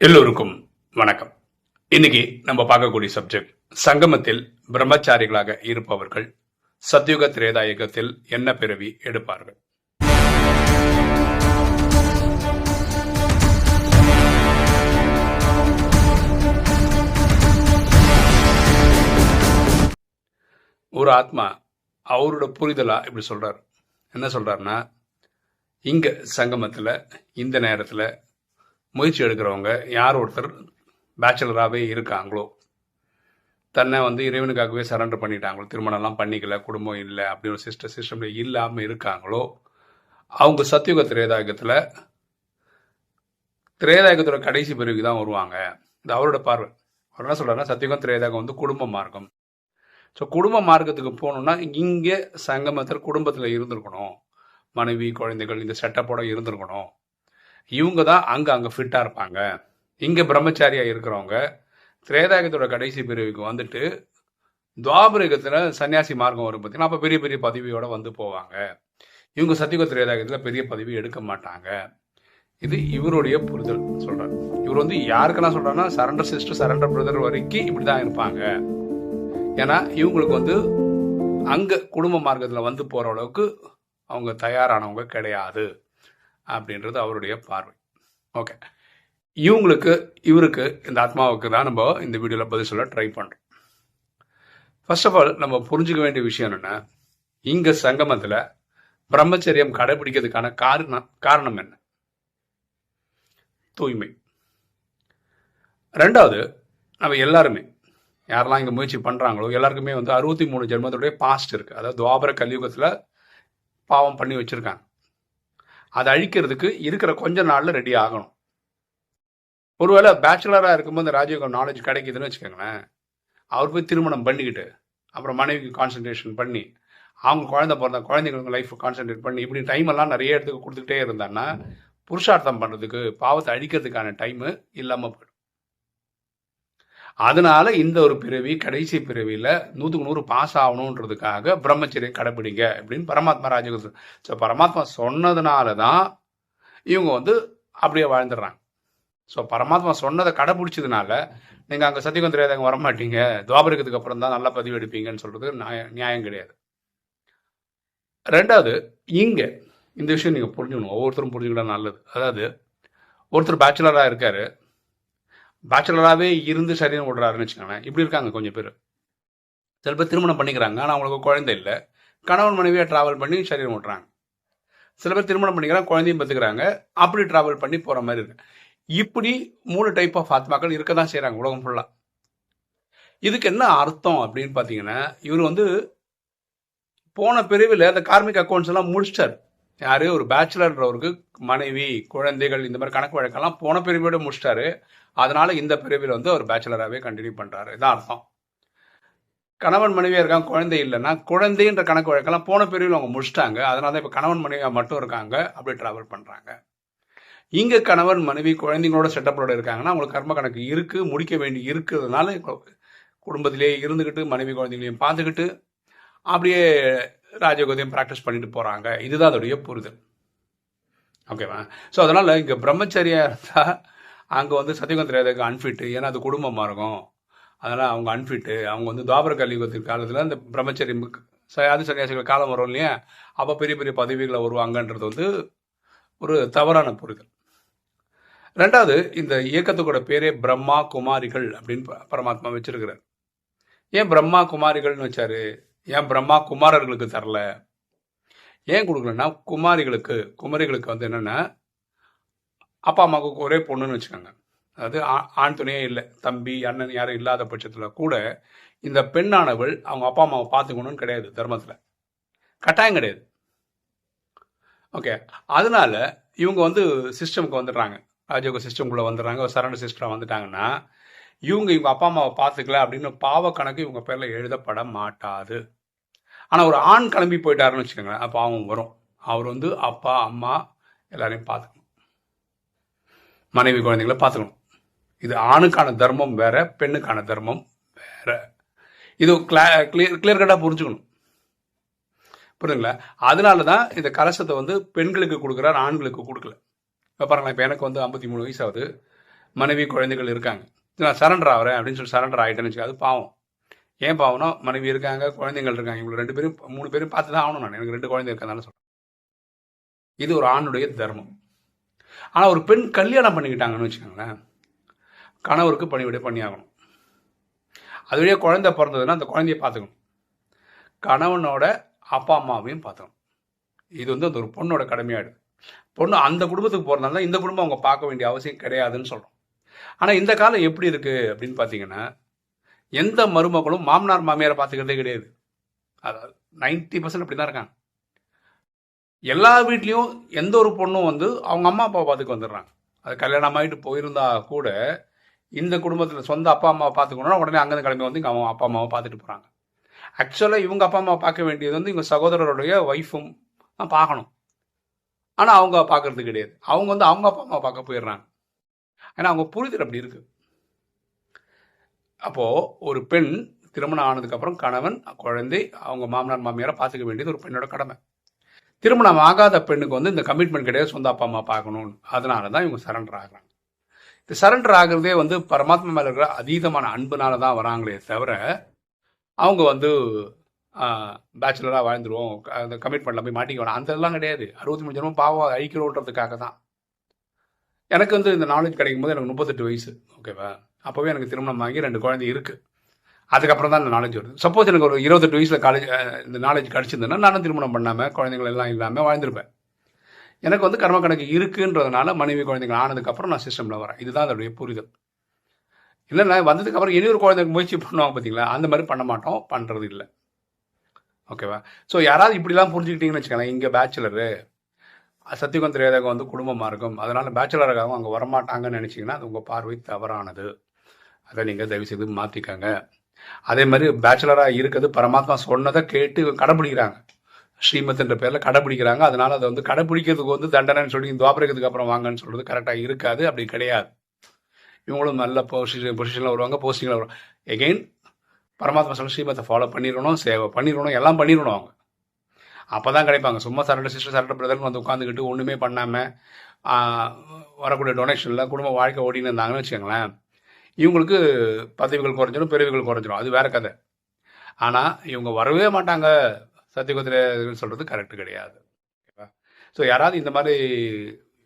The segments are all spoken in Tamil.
எல்லோருக்கும் வணக்கம். இன்னைக்கு நம்ம பார்க்கக்கூடிய சப்ஜெக்ட், சங்கமத்தில் பிரம்மச்சாரிகளாக இருப்பவர்கள் சத்யுக திரேதாயுகத்தில் என்ன பிறவி எடுப்பார்கள்? ஒரு ஆத்மா அவரோட புரிதலா இப்படி சொல்றாரு. என்ன சொல்றாருன்னா, இங்க சங்கமத்துல இந்த நேரத்துல முயற்சி எடுக்கிறவங்க யார் ஒருத்தர் பேச்சுலராகவே இருக்காங்களோ, தன்னை இறைவனுக்காகவே சரண்டர் பண்ணிட்டாங்களோ, திருமணம்லாம் பண்ணிக்கல, குடும்பம் இல்லை அப்படி ஒரு சிஸ்டம்ல இல்லாமல் இருக்காங்களோ, அவங்க சத்தியுக திரேதாயுகத்தில் திரேதாயுகத்தோட கடைசி பிறகு தான் வருவாங்க. இது அவரோட பார்வை. அவர் என்ன சொல்றாருன்னா, சத்தியுகம் திரேதாயுகம் குடும்ப மார்க்கம். ஸோ குடும்ப மார்க்கத்துக்கு போகணும்னா இங்கே சங்கமத்தில் குடும்பத்தில் இருந்திருக்கணும், மனைவி குழந்தைகள் இந்த செட்டப்போட இருந்திருக்கணும். இவங்க தான் அங்கே ஃபிட்டாக இருப்பாங்க. இங்கே பிரம்மச்சாரியாக இருக்கிறவங்க திரேதாயுகத்தோட கடைசி பிரிவுக்கு வந்துட்டு துவாபரயுகத்தில் சன்னியாசி மார்க்கம் வரும் பார்த்தீங்கன்னா, அப்போ பெரிய பெரிய பதவியோடு போவாங்க. இவங்க சத்தியுக திரேதாயுகத்தில் பெரிய பதவி எடுக்க மாட்டாங்க. இது இவருடைய புரிதல் சொல்கிறார். இவர் யாருக்கெல்லாம் சொல்கிறாருன்னா, சரண்டர் சிஸ்டர் சரண்டர் பிரதர் வரைக்கும் இப்படி தான் இருப்பாங்க. ஏன்னா இவங்களுக்கு அங்கே குடும்ப மார்க்கத்தில் போகிற அளவுக்கு அவங்க தயாரானவங்க கிடையாது அப்படின்றது அவருடைய பார்வை. ஓகே, இவருக்கு இந்த ஆத்மாவுக்கு தான் நம்ம இந்த வீடியோவில் பதில் சொல்ல ட்ரை பண்ணுறோம். ஃபர்ஸ்ட் ஆஃப் ஆல் நம்ம புரிஞ்சுக்க வேண்டிய விஷயம் என்னென்னா, இங்கே சங்கமத்தில் பிரம்மச்சரியம் கடைபிடிக்கிறதுக்கான காரணம் என்ன? தூய்மை. ரெண்டாவது, நம்ம எல்லாருமே யாரெல்லாம் இங்கே முயற்சி பண்ணுறாங்களோ எல்லாருக்குமே 63 ஜென்மத்துடைய பாஸ்ட் இருக்குது. அதாவது துவாபர கலியுகத்தில் பாவம் பண்ணி வச்சுருக்காங்க. அதை அழிக்கிறதுக்கு இருக்கிற கொஞ்ச நாளில் ரெடி ஆகணும். ஒருவேளை பேச்சுலராக இருக்கும்போது ராஜயோகம் நாலேஜ் கிடைக்குதுன்னு வச்சுக்கோங்களேன், அவர் போய் திருமணம் பண்ணிக்கிட்டு அப்புறம் மனைவிக்கு கான்சன்ட்ரேஷன் பண்ணி அவங்க குழந்தை பிறந்த குழந்தைங்களுக்கு லைஃப் கான்சன்ட்ரேட் பண்ணி இப்படி டைம் எல்லாம் நிறைய இடத்துக்கு கொடுத்துக்கிட்டே இருந்தான்னா புருஷார்த்தம் பண்ணுறதுக்கு பாவத்தை அழிக்கிறதுக்கான டைமு இல்லாமல் போயிடும். அதனால இந்த ஒரு பிறவி கடைசி பிறவியில் 100க்கு 100 பாஸ் ஆகணுன்றதுக்காக பிரம்மச்சரியம் கடைபிடிங்க அப்படின்னு பரமாத்மா ராஜயோகம். ஸோ பரமாத்மா சொன்னதுனால தான் இவங்க அப்படியே வாழ்ந்துடுறாங்க. ஸோ பரமாத்மா சொன்னதை கடைபிடிச்சதுனால நீங்கள் அங்கே சத்தியுகம் திரேதாயுகம் வரமாட்டீங்க, துவாபரத்துக்கு அப்புறம் தான் நல்லா பதிவு எடுப்பீங்கன்னு சொல்கிறது நியாயம் கிடையாது. ரெண்டாவது, இங்கே இந்த விஷயம் நீங்கள் புரிஞ்சுக்கணும், ஒவ்வொருத்தரும் புரிஞ்சுக்கிட்டா நல்லது. அதாவது ஒருத்தர் பேச்சுலராக இருக்காரு, பேச்சுலராகவே இருந்து சரீரம் விடுறாருன்னு வச்சுக்கோங்களேன். இப்படி இருக்காங்க கொஞ்சம் பேர். சில பேர் திருமணம் பண்ணிக்கிறாங்க, ஆனால் அவங்களுக்கு குழந்தை இல்லை, கணவன் மனைவியாக ட்ராவல் பண்ணி சரீரம் விடுறாங்க. சில பேர் திருமணம் பண்ணிக்கிறாங்க, குழந்தையும் பார்த்துக்கிறாங்க, அப்படி ட்ராவல் பண்ணி போகிற மாதிரி இருக்கு. இப்படி 3 டைப் ஆஃப் ஆத்மாக்கள் இருக்க தான் செய்கிறாங்க உலகம் ஃபுல்லாக. இதுக்கு என்ன அர்த்தம் அப்படின்னு பார்த்தீங்கன்னா, இவர் போன பிரிவில் அந்த கார்மிக் அக்கௌண்ட்ஸ் எல்லாம் முடிச்சிட்டார். யாரு? ஒரு பேச்சுலர்ன்றவருக்கு மனைவி குழந்தைகள் இந்த மாதிரி கணக்கு வழக்கெல்லாம் போன பிரிவோட முடிச்சிட்டாரு. அதனால இந்த பிரிவில் அவர் பேச்சுலராகவே கண்டினியூ பண்ணுறாரு. இதான் அர்த்தம். கணவன் மனைவியாக இருக்காங்க, குழந்தை இல்லைன்னா குழந்தைன்ற கணக்கு வழக்கெல்லாம் போன பிரிவில் அவங்க முடிச்சிட்டாங்க. அதனால தான் இப்போ கணவன் மனைவியாக மட்டும் இருக்காங்க, அப்படி ட்ராவல் பண்ணுறாங்க. இங்கே கணவன் மனைவி குழந்தைங்களோட செட்டப்போட இருக்காங்கன்னா அவங்களுக்கு கர்ம கணக்கு இருக்குது, முடிக்க வேண்டி இருக்கிறதுனால குடும்பத்திலே இருந்துக்கிட்டு மனைவி குழந்தைங்களையும் பார்த்துக்கிட்டு அப்படியே ராஜயோகத்தையும் ப்ராக்டிஸ் பண்ணிட்டு போகிறாங்க. இதுதான் அதோடைய புரிதல். ஓகேவா? ஸோ அதனால் இங்கே பிரம்மச்சரியாக இருந்தால் அங்கே சத்தியுகம் திரேதாயுகம் அன்ஃபிட்டு. ஏன்னா அது குடும்பம் மார்க்கம், அதனால் அவங்க அன்ஃபிட்டு. அவங்க துவாபர கலியுகத்தின் காலத்தில் இந்த பிரம்மச்சரியம் ஆதி சன்னியாசிகள் காலம் வரும் இல்லையா, அப்போ பெரிய பெரிய பதவிகளை வருவாங்கன்றது ஒரு தவறான புரிதல். ரெண்டாவது, இந்த இயக்கத்துக்கூட பேரே பிரம்மா குமாரிகள் அப்படின்னு பரமாத்மா வச்சிருக்கிறார். ஏன் பிரம்மா குமாரிகள்னு வச்சாரு? ஏன் பிரம்மா குமாரர்களுக்கு தரல? ஏன் கொடுக்கலன்னா, குமாரிகளுக்கு என்னென்னா, அப்பா அம்மாவுக்கு ஒரே பொண்ணுன்னு வச்சுக்கோங்க, அதாவது ஆண் துணையே இல்லை, தம்பி அண்ணன் யாரும் இல்லாத பட்சத்தில் கூட இந்த பெண்ணானவள் அவங்க அப்பா அம்மாவை பார்த்துக்கணும்னு கிடையாது, தர்மத்தில் கட்டாயம் கிடையாது. ஓகே, அதனால இவங்க சிஸ்டமுக்கு வந்துடுறாங்க, ராஜயோக சிஸ்டம்குள்ளே வந்துடுறாங்க, சரண்டர் சிஸ்டராக வந்துட்டாங்கன்னா இவங்க அப்பா அம்மாவை பார்த்துக்கல அப்படின்னு பாவ கணக்கு இவங்க பேரில் எழுதப்பட மாட்டாது. ஆனால் ஒரு ஆண் கிளம்பி போயிட்டாருன்னு வச்சுக்கோங்களேன், அப்போ பாவம் வரும். அவர் அப்பா அம்மா எல்லாரையும் பார்த்துக்கணும், மனைவி குழந்தைங்களை பார்த்துக்கணும். இது ஆணுக்கான தர்மம் வேற, பெண்ணுக்கான தர்மம் வேற. இது கிளியர் கட்டாக புரிஞ்சுக்கணும். புரியுதுங்களா? அதனால தான் இந்த கலசத்தை பெண்களுக்கு கொடுக்குறாரு, ஆண்களுக்கு கொடுக்கல. இப்போ பாருங்களேன், இப்போ எனக்கு 53 வயசு ஆகுது, மனைவி குழந்தைகள் இருக்காங்க, நான் சரண்டர் ஆகிறேன் அப்படின்னு சொல்லி சரண்டர் ஆகிட்டேன்னு வச்சுக்க, அது பாவம். ஏன் பாவம்னா மனைவி இருக்காங்க, குழந்தைகள் இருக்காங்க, இவங்க 2 பேரும் 3 பேரும் பார்த்து தான் ஆகணும். நான் எனக்கு 2 குழந்தை இருக்கிறதுனால சொல்கிறேன். இது ஒரு ஆணுடைய தர்மம். ஆனால் ஒரு பெண் கல்யாணம் பண்ணிக்கிட்டாங்கன்னு வச்சுக்கோங்களேன், கணவருக்கு பணிவிடை பண்ணி ஆகணும். அதுவே குழந்தை பிறந்ததுன்னா அந்த குழந்தைய பார்த்துக்கணும், கணவனோட அப்பா அம்மாவையும் பார்த்துக்கணும். இது வந்து அந்த ஒரு பொண்ணோட கடமையாடு. பொண்ணு அந்த குடும்பத்துக்கு போகிறதுனால இந்த குடும்பம் அவங்க பார்க்க வேண்டிய அவசியம் கிடையாதுன்னு சொல்கிறோம். ஆனால் இந்த காலம் எப்படி இருக்குது அப்படின்னு பார்த்தீங்கன்னா, எந்த மருமகளும் மாமனார் மாமியாரை பார்த்துக்கிறதே கிடையாது. அதாவது 90% அப்படி தான் இருக்காங்க. எல்லா வீட்லேயும் எந்த ஒரு பொண்ணும் வந்து அவங்க அம்மா அப்பா பார்த்துக்கு வந்துடுறாங்க. அது கல்யாணம் ஆகிட்டு போயிருந்தா கூட இந்த குடும்பத்தில் சொந்த அப்பா அம்மாவை பார்த்துக்கணும்னா உடனே அங்கேருந்து கிளம்பி வந்து இங்கே அவங்க அப்பா அம்மாவை பார்த்துட்டு போகிறாங்க. ஆக்சுவலாக இவங்க அப்பா அம்மாவை பார்க்க வேண்டியது வந்து இவங்க சகோதரருடைய ஒய்ஃபும் தான் பார்க்கணும். ஆனால் அவங்க பார்க்கறது கிடையாது. அவங்க வந்து அவங்க அப்பா அம்மாவை பார்க்க போயிடுறாங்க. ஏன்னா அவங்க புரிதல் அப்படி இருக்குது. அப்போது ஒரு பெண் திருமணம் ஆனதுக்கப்புறம் கணவன் குழந்தை அவங்க மாமனார் மாமியாரை பார்த்துக்க வேண்டியது ஒரு பெண்ணோட கடமை. திருமணம் ஆகாத பெண்ணுக்கு வந்து இந்த கமிட்மெண்ட் கிடையாது, சொந்த அப்பா அம்மா பார்க்கணும்னு. அதனால தான் இவங்க சரண்டர் ஆகுறாங்க. இந்த சரண்டர் ஆகுறதே வந்து பரமாத்மா மேலே இருக்கிற அதீதமான அன்புனால தான் வராங்களே தவிர அவங்க வந்து பேச்சுலராக வாழ்ந்துருவோம், அந்த கமிட்மெண்ட்டில் போய் மாட்டிக்க வேணாம், அந்த இதெல்லாம் கிடையாது. 63 ஜனமும் பாவம் அழிக்கிறோன்றதுக்காக தான். எனக்கு வந்து இந்த நாலேஜ் கிடைக்கும் போது எனக்கு 38 வயசு, ஓகேவா? அப்போவே எனக்கு திருமணம் ஆகி 2 குழந்தை இருக்குது. அதுக்கப்புறம் தான் இந்த நாலேஜ் வருது. சப்போஸ் எனக்கு ஒரு 28 வயசில் காலேஜ் இந்த நாலேஜ் கிடச்சிருந்தேன்னா நானும் திருமணம் பண்ணாமல் குழந்தைகள் எல்லாம் இல்லாமல் வாழ்ந்துருப்பேன். எனக்கு வந்து கர்ம கணக்கு இருக்குன்றதுனால மனைவி குழந்தைகள் ஆனதுக்கப்புறம் நான் சிஸ்டமில் வரேன். இதுதான் அதோடைய புரிதல். இல்லைன்னா வந்ததுக்கப்புறம் இனி ஒரு குழந்தைக்கு முயற்சி பண்ணுவாங்க பார்த்தீங்களா, அந்த மாதிரி பண்ண மாட்டோம், பண்ணுறது இல்லை, ஓகேவா? ஸோ யாராவது இப்படிலாம் புரிஞ்சுக்கிட்டீங்கன்னு வச்சுக்கலாம், இங்கே பேச்சுலரு சத்தியகம் தெரியாதவங்க வந்து குடும்பமாக இருக்கும், அதனால் பேச்சுலருக்காகவும் அங்கே வரமாட்டாங்கன்னு நினச்சிங்கன்னா அது உங்கள் பார்வை தவறானது. அதை நீங்கள் தயவுசெய்து மாற்றிக்காங்க. அதே மாதிரி பேச்சுலராக இருக்கிறது பரமாத்மா சொன்னதை கேட்டு கடைப்பிடிக்கிறாங்க, ஸ்ரீமத்ன்ற பேரில் கடைப்பிடிக்கிறாங்க. அதனால் அதை வந்து கடைப்பிடிக்கிறதுக்கு வந்து தண்டனைன்னு சொல்லி துவாபரத்துக்கு அப்புறம் வாங்கன்னு சொல்கிறது கரெக்டாக இருக்காது, அப்படி கிடையாது. இவங்களும் நல்ல பொசிஷனில் வருவாங்க, போஸ்டிங்கில் வருவாங்க. எகெயின் பரமாத்மா சொல்ல ஸ்ரீமத்தை ஃபாலோ பண்ணிடணும், சேவை பண்ணிடணும், எல்லாம் பண்ணிடணும். அவங்க அப்போ தான் கிடைப்பாங்க. சும்மா சரண்டர் சிஸ்டர் சரண்டர் பிரதர்னு வந்து உட்காந்துக்கிட்டு ஒன்றுமே பண்ணாமல் வரக்கூடிய டொனேஷனில் குடும்ப வாழ்க்கை ஓடின்னு இருந்தாங்கன்னு வச்சுக்கோங்களேன், இவங்களுக்கு பதவிகள் குறைஞ்சிடும், பிறவிகள் குறைஞ்சிடும், அது வேற கதை. ஆனால் இவங்க வரவே மாட்டாங்க சத்தியகுதிரைன்னு சொல்கிறது கரெக்டு கிடையாது. ஓகேவா? ஸோ யாராவது இந்த மாதிரி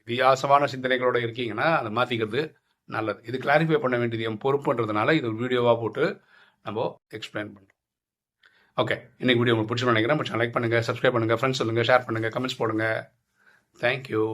வித்தியாசமான சிந்தனைகளோடு இருக்கீங்கன்னா அதை மாற்றிக்கிறது நல்லது. இது கிளாரிஃபை பண்ண வேண்டியது என் பொறுப்புன்றதுனால இது ஒரு வீடியோவாக போட்டு நம்ம எக்ஸ்பிளைன் பண்ணுறோம். ஓகே, இன்னைக்கு வீடியோ உங்களுக்கு பிடிச்சுன்னு நினைக்கிறேன். லைக் பண்ணுங்கள், சப்ஸ்கிரைப் பண்ணுங்கள், ஃப்ரெண்ட்ஸ் சொல்லுங்கள், ஷேர் பண்ணுங்கள், கமெண்ட்ஸ் போடுங்க. தேங்க்யூ.